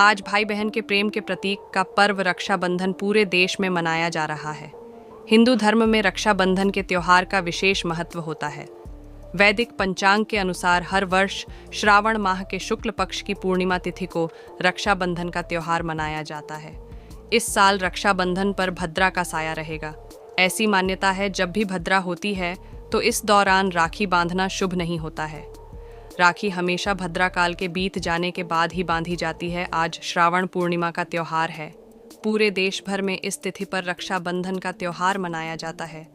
आज भाई बहन के प्रेम के प्रतीक का पर्व रक्षाबंधन पूरे देश में मनाया जा रहा है। हिंदू धर्म में रक्षाबंधन के त्योहार का विशेष महत्व होता है। वैदिक पंचांग के अनुसार हर वर्ष श्रावण माह के शुक्ल पक्ष की पूर्णिमा तिथि को रक्षाबंधन का त्योहार मनाया जाता है। इस साल रक्षाबंधन पर भद्रा का साया रहेगा। ऐसी मान्यता है जब भी भद्रा होती है तो इस दौरान राखी बांधना शुभ नहीं होता है। राखी हमेशा भद्रा काल के बीत जाने के बाद ही बांधी जाती है। आज श्रावण पूर्णिमा का त्योहार है। पूरे देश भर में इस तिथि पर रक्षाबंधन का त्योहार मनाया जाता है।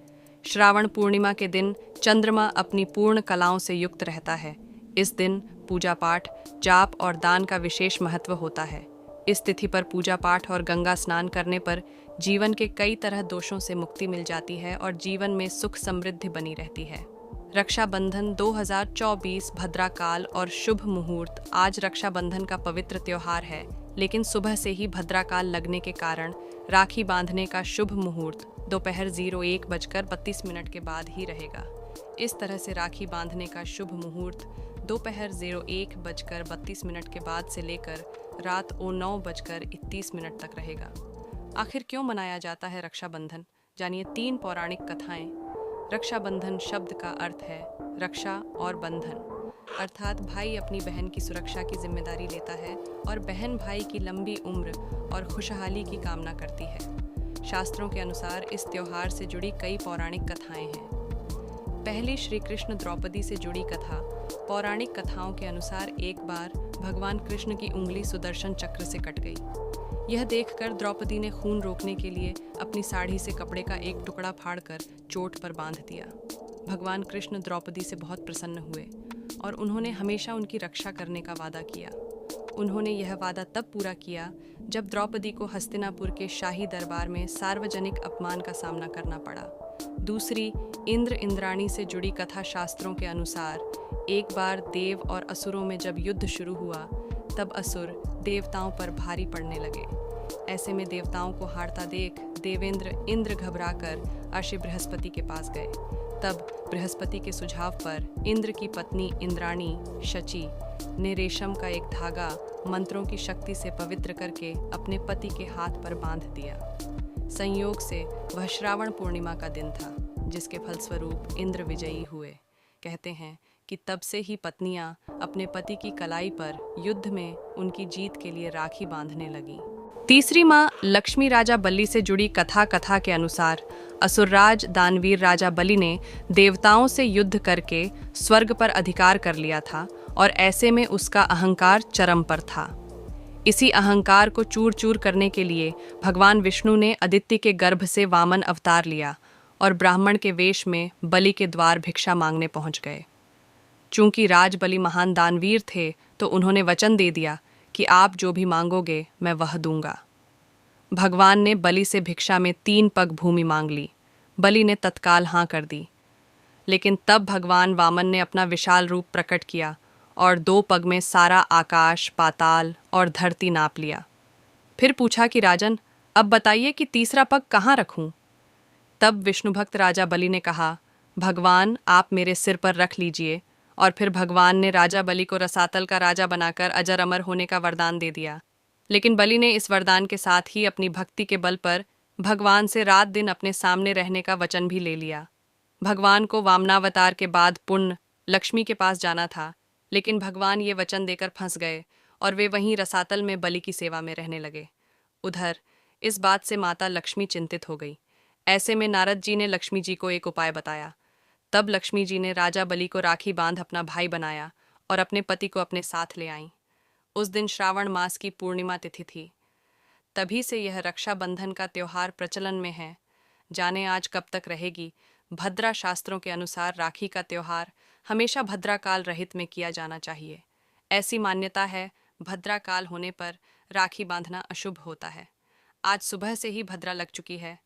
श्रावण पूर्णिमा के दिन चंद्रमा अपनी पूर्ण कलाओं से युक्त रहता है। इस दिन पूजा पाठ, जाप और दान का विशेष महत्व होता है। इस तिथि पर पूजा पाठ और गंगा स्नान करने पर जीवन के कई तरह दोषों से मुक्ति मिल जाती है और जीवन में सुख समृद्धि बनी रहती है। रक्षाबंधन 2024 भद्रा काल और शुभ मुहूर्त। आज रक्षाबंधन का पवित्र त्योहार है, लेकिन सुबह से ही भद्रा काल लगने के कारण राखी बांधने का शुभ मुहूर्त दोपहर 01:32 के बाद ही रहेगा। इस तरह से राखी बांधने का शुभ मुहूर्त दोपहर 01:32 के बाद से लेकर रात 9:31 तक रहेगा। आखिर क्यों मनाया जाता है रक्षाबंधन? जानिए 3 पौराणिक कथाएं। रक्षाबंधन शब्द का अर्थ है रक्षा और बंधन, अर्थात भाई अपनी बहन की सुरक्षा की जिम्मेदारी लेता है और बहन भाई की लंबी उम्र और खुशहाली की कामना करती है। शास्त्रों के अनुसार इस त्योहार से जुड़ी कई पौराणिक कथाएं हैं। पहली श्री कृष्ण द्रौपदी से जुड़ी कथा। पौराणिक कथाओं के अनुसार एक बार भगवान कृष्ण की उंगली सुदर्शन चक्र से कट गई। यह देखकर द्रौपदी ने खून रोकने के लिए अपनी साड़ी से कपड़े का एक टुकड़ा फाड़कर चोट पर बांध दिया। भगवान कृष्ण द्रौपदी से बहुत प्रसन्न हुए और उन्होंने हमेशा उनकी रक्षा करने का वादा किया। उन्होंने यह वादा तब पूरा किया जब द्रौपदी को हस्तिनापुर के शाही दरबार में सार्वजनिक अपमान का सामना करना पड़ा। दूसरी इंद्र इंद्राणी से जुड़ी कथा। शास्त्रों के अनुसार एक बार देव और असुरों में जब युद्ध शुरू हुआ तब असुर देवताओं पर भारी पड़ने लगे। ऐसे में देवताओं को हारता देख देवेंद्र इंद्र घबराकर अर्षि बृहस्पति के पास गए। तब बृहस्पति के सुझाव पर इंद्र की पत्नी इंद्राणी शची ने रेशम का एक धागा मंत्रों की शक्ति से पवित्र करके अपने पति के हाथ पर बांध दिया। संयोग से वह श्रावण पूर्णिमा का दिन था, जिसके फलस्वरूप इंद्र विजयी हुए। कहते हैं कि तब से ही पत्नियां अपने पति की कलाई पर युद्ध में उनकी जीत के लिए राखी बांधने लगी। तीसरी मां लक्ष्मी राजा बलि से जुड़ी कथा के अनुसार असुरराज दानवीर राजा बलि ने देवताओं से युद्ध करके स्वर्ग पर अधिकार कर लिया था और ऐसे में उसका अहंकार चरम पर था। इसी अहंकार को चूर चूर करने के लिए भगवान विष्णु ने अदिति के गर्भ से वामन अवतार लिया और ब्राह्मण के वेश में बलि के द्वार भिक्षा मांगने पहुंच गए। चूंकि राज बलि महान दानवीर थे तो उन्होंने वचन दे दिया कि आप जो भी मांगोगे मैं वह दूंगा। भगवान ने बलि से भिक्षा में 3 पग भूमि मांग ली। बलि ने तत्काल हाँ कर दी, लेकिन तब भगवान वामन ने अपना विशाल रूप प्रकट किया और 2 पग में सारा आकाश, पाताल और धरती नाप लिया। फिर पूछा कि राजन, अब बताइए कि तीसरा पग कहाँ रखूं? तब विष्णु भक्त राजा बलि ने कहा, भगवान आप मेरे सिर पर रख लीजिए। और फिर भगवान ने राजा बलि को रसातल का राजा बनाकर अजर अमर होने का वरदान दे दिया। लेकिन बलि ने इस वरदान के साथ ही अपनी भक्ति के बल पर भगवान से रात दिन अपने सामने रहने का वचन भी ले लिया। भगवान को वामनावतार के बाद पुण्य लक्ष्मी के पास जाना था, लेकिन भगवान ये वचन देकर फंस गए और वे वहीं रसातल में बलि की सेवा में रहने लगे। उधर इस बात से माता लक्ष्मी चिंतित हो गई। ऐसे में नारद जी ने लक्ष्मी जी को एक उपाय बताया। तब लक्ष्मी जी ने राजा बलि को राखी बांध अपना भाई बनाया और अपने पति को अपने साथ ले आईं। उस दिन श्रावण मास की पूर्णिमा तिथि थी। तभी से यह रक्षाबंधन का त्योहार प्रचलन में है। जाने आज कब तक रहेगी। भद्रा शास्त्रों के अनुसार राखी का त्योहार हमेशा भद्रा काल रहित में किया जाना चाहिए। ऐसी मान्यता है, भद्रा काल होने पर राखी बांधना अशुभ होता है। आज सुबह से ही भद्रा लग चुकी है।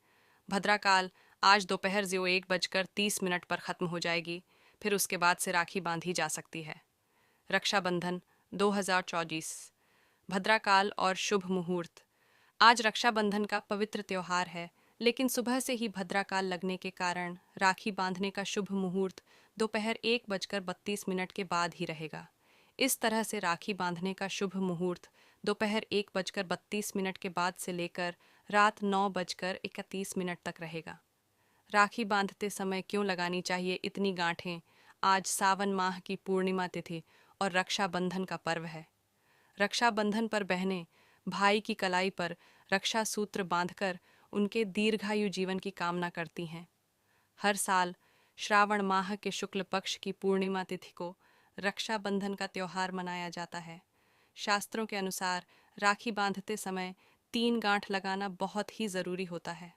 भद्रा काल आज दोपहर 01:30 पर ख़त्म हो जाएगी। फिर उसके बाद से राखी बांधी जा सकती है। रक्षाबंधन 2024 भद्रा काल और शुभ मुहूर्त। आज रक्षाबंधन का पवित्र त्योहार है, लेकिन सुबह से ही भद्रा काल लगने के कारण राखी बांधने का शुभ मुहूर्त दोपहर 1:32 के बाद ही रहेगा। इस तरह से राखी बांधने का शुभ मुहूर्त दोपहर 1:32 के बाद से लेकर रात 9:31 तक रहेगा। राखी बांधते समय क्यों लगानी चाहिए इतनी गांठें? आज सावन माह की पूर्णिमा तिथि और रक्षाबंधन का पर्व है। रक्षाबंधन पर बहनें भाई की कलाई पर रक्षा सूत्र बांधकर उनके दीर्घायु जीवन की कामना करती हैं। हर साल श्रावण माह के शुक्ल पक्ष की पूर्णिमा तिथि को रक्षाबंधन का त्योहार मनाया जाता है। शास्त्रों के अनुसार राखी बांधते समय 3 गांठ लगाना बहुत ही ज़रूरी होता है।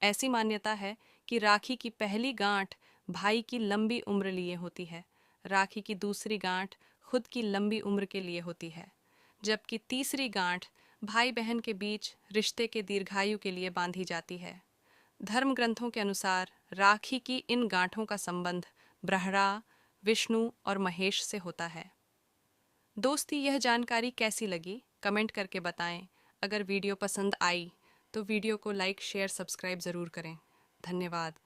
ऐसी मान्यता है कि राखी की पहली गांठ भाई की लंबी उम्र लिए होती है, राखी की दूसरी गांठ खुद की लंबी उम्र के लिए होती है, जबकि तीसरी गांठ भाई बहन के बीच रिश्ते के दीर्घायु के लिए बांधी जाती है। धर्म ग्रंथों के अनुसार राखी की इन गांठों का संबंध ब्रह्मा, विष्णु और महेश से होता है। दोस्ती, यह जानकारी कैसी लगी कमेंट करके बताएं। अगर वीडियो पसंद आई तो वीडियो को लाइक, शेयर, सब्सक्राइब ज़रूर करें। धन्यवाद।